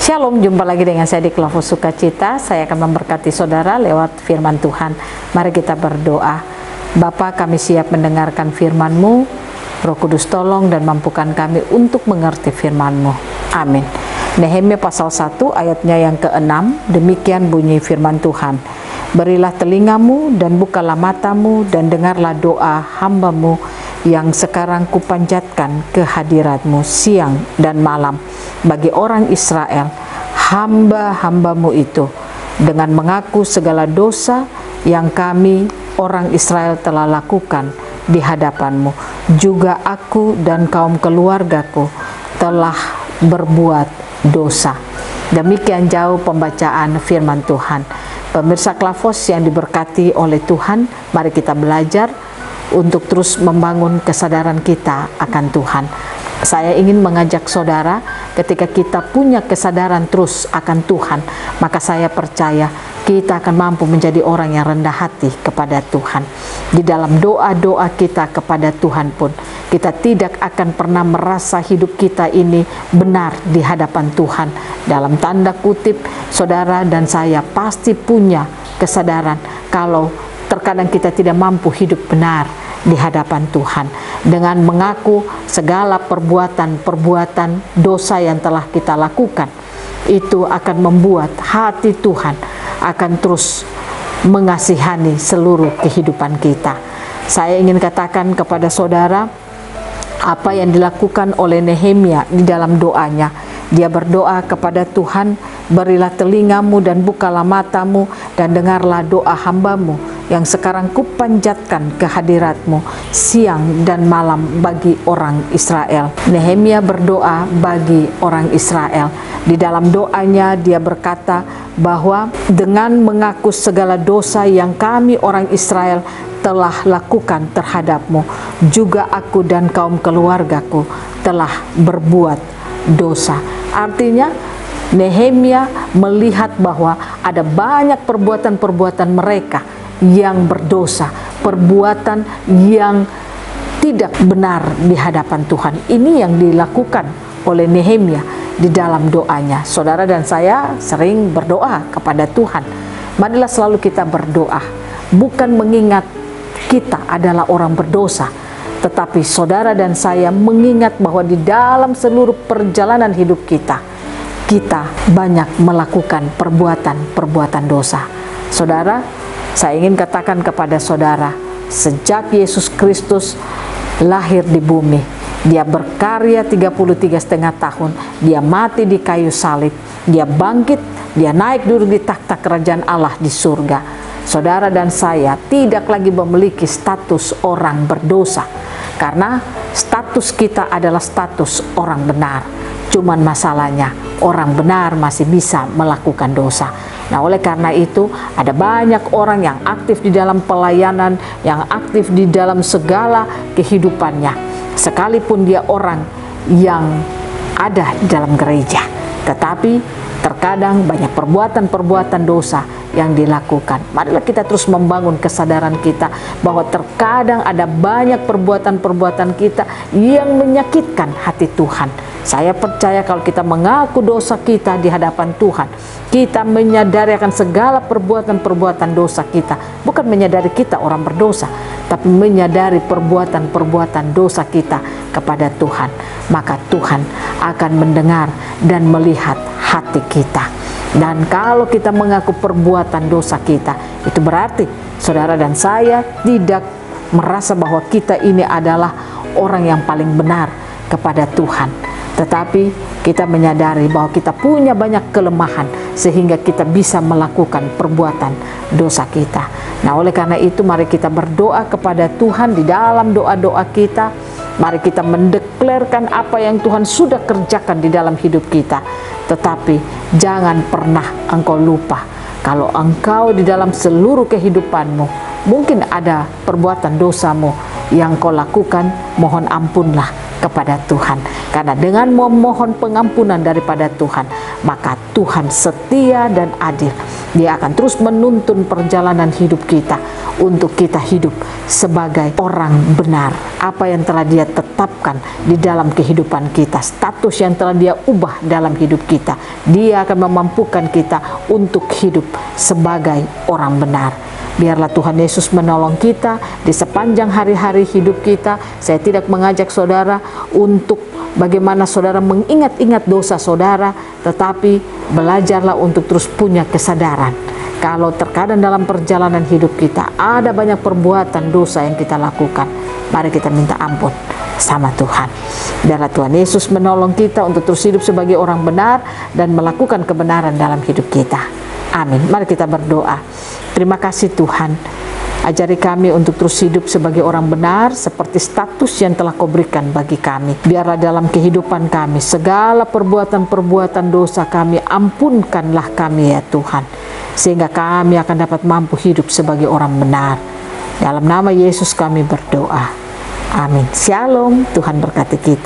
Shalom, jumpa lagi dengan saya di Kelompok Sukacita. Saya akan memberkati saudara lewat firman Tuhan. Mari kita berdoa. Bapa, kami siap mendengarkan firman-Mu. Roh Kudus tolong dan mampukan kami untuk mengerti firman-Mu. Amin. Nehemia pasal 1 ayatnya yang ke-6, demikian bunyi firman Tuhan. Berilah telingamu dan bukalah matamu dan dengarlah doa hamba-Mu yang sekarang kupanjatkan ke hadirat-Mu siang dan malam bagi orang Israel, hamba-hamba-Mu itu, dengan mengaku segala dosa yang kami orang Israel telah lakukan di hadapan-Mu. Juga aku dan kaum keluargaku telah berbuat dosa. Demikian jauh pembacaan firman Tuhan. Pemirsa Klafos yang diberkati oleh Tuhan, mari kita belajar untuk terus membangun kesadaran kita akan Tuhan. Saya ingin mengajak saudara, ketika kita punya kesadaran terus akan Tuhan, maka saya percaya kita akan mampu menjadi orang yang rendah hati kepada Tuhan. Di dalam doa-doa kita kepada Tuhan pun, kita tidak akan pernah merasa hidup kita ini benar di hadapan Tuhan. Dalam tanda kutip, saudara dan saya pasti punya kesadaran kalau terkadang kita tidak mampu hidup benar di hadapan Tuhan. Dengan mengaku segala perbuatan-perbuatan dosa yang telah kita lakukan, itu akan membuat hati Tuhan akan terus mengasihani seluruh kehidupan kita. Saya ingin katakan kepada saudara, apa yang dilakukan oleh Nehemia di dalam doanya. Dia berdoa kepada Tuhan, berilah telingamu dan bukalah matamu dan dengarlah doa hamba-Mu yang sekarang kupanjatkan ke hadirat-Mu siang dan malam bagi orang Israel. Nehemia berdoa bagi orang Israel. Di dalam doanya dia berkata bahwa dengan mengaku segala dosa yang kami orang Israel telah lakukan terhadap-Mu, juga aku dan kaum keluargaku telah berbuat dosa. Artinya Nehemia melihat bahwa ada banyak perbuatan-perbuatan mereka yang berdosa, perbuatan yang tidak benar di hadapan Tuhan. Ini yang dilakukan oleh Nehemia di dalam doanya. Saudara dan saya sering berdoa kepada Tuhan. Marilah selalu kita berdoa, bukan mengingat kita adalah orang berdosa, tetapi saudara dan saya mengingat bahwa di dalam seluruh perjalanan hidup kita, kita banyak melakukan perbuatan-perbuatan dosa. Saudara, saya ingin katakan kepada saudara, sejak Yesus Kristus lahir di bumi, dia berkarya 33,5 tahun, dia mati di kayu salib, dia bangkit, dia naik duduk di takhta kerajaan Allah di surga. Saudara dan saya tidak lagi memiliki status orang berdosa, karena status kita adalah status orang benar. Cuman masalahnya, orang benar masih bisa melakukan dosa. Nah, oleh karena itu ada banyak orang yang aktif di dalam pelayanan, yang aktif di dalam segala kehidupannya, sekalipun dia orang yang ada di dalam gereja, tetapi terkadang banyak perbuatan-perbuatan dosa yang dilakukan. Marilah kita terus membangun kesadaran kita bahwa terkadang ada banyak perbuatan-perbuatan kita yang menyakitkan hati Tuhan. Saya percaya kalau kita mengaku dosa kita di hadapan Tuhan, kita menyadari akan segala perbuatan-perbuatan dosa kita, bukan menyadari kita orang berdosa, tapi menyadari perbuatan-perbuatan dosa kita kepada Tuhan, maka Tuhan akan mendengar dan melihat hati kita. Dan kalau kita mengaku perbuatan dosa kita, itu berarti saudara dan saya tidak merasa bahwa kita ini adalah orang yang paling benar kepada Tuhan, tetapi kita menyadari bahwa kita punya banyak kelemahan sehingga kita bisa melakukan perbuatan dosa kita. Nah, oleh karena itu mari kita berdoa kepada Tuhan di dalam doa-doa kita. Mari kita mendeklarkan apa yang Tuhan sudah kerjakan di dalam hidup kita. Tetapi jangan pernah engkau lupa kalau engkau di dalam seluruh kehidupanmu Mungkin ada perbuatan dosamu yang kau lakukan, mohon ampunlah kepada Tuhan. Karena dengan memohon pengampunan daripada Tuhan, maka Tuhan setia dan adil. Dia akan terus menuntun perjalanan hidup kita untuk kita hidup sebagai orang benar. Apa yang telah Dia tetapkan di dalam kehidupan kita, status yang telah Dia ubah dalam hidup kita, Dia akan memampukan kita untuk hidup sebagai orang benar. Biarlah Tuhan Yesus menolong kita di sepanjang hari-hari hidup kita. Saya tidak mengajak saudara untuk bagaimana saudara mengingat-ingat dosa saudara, tetapi belajarlah untuk terus punya kesadaran. Kalau terkadang dalam perjalanan hidup kita ada banyak perbuatan dosa yang kita lakukan, mari kita minta ampun sama Tuhan. Biarlah Tuhan Yesus menolong kita untuk terus hidup sebagai orang benar dan melakukan kebenaran dalam hidup kita. Amin. Mari kita berdoa. Terima kasih Tuhan, ajari kami untuk terus hidup sebagai orang benar seperti status yang telah Kau berikan bagi kami. Biarlah dalam kehidupan kami segala perbuatan-perbuatan dosa kami, ampunkanlah kami ya Tuhan, sehingga kami akan dapat mampu hidup sebagai orang benar. Dalam nama Yesus kami berdoa. Amin. Shalom. Tuhan berkati kita.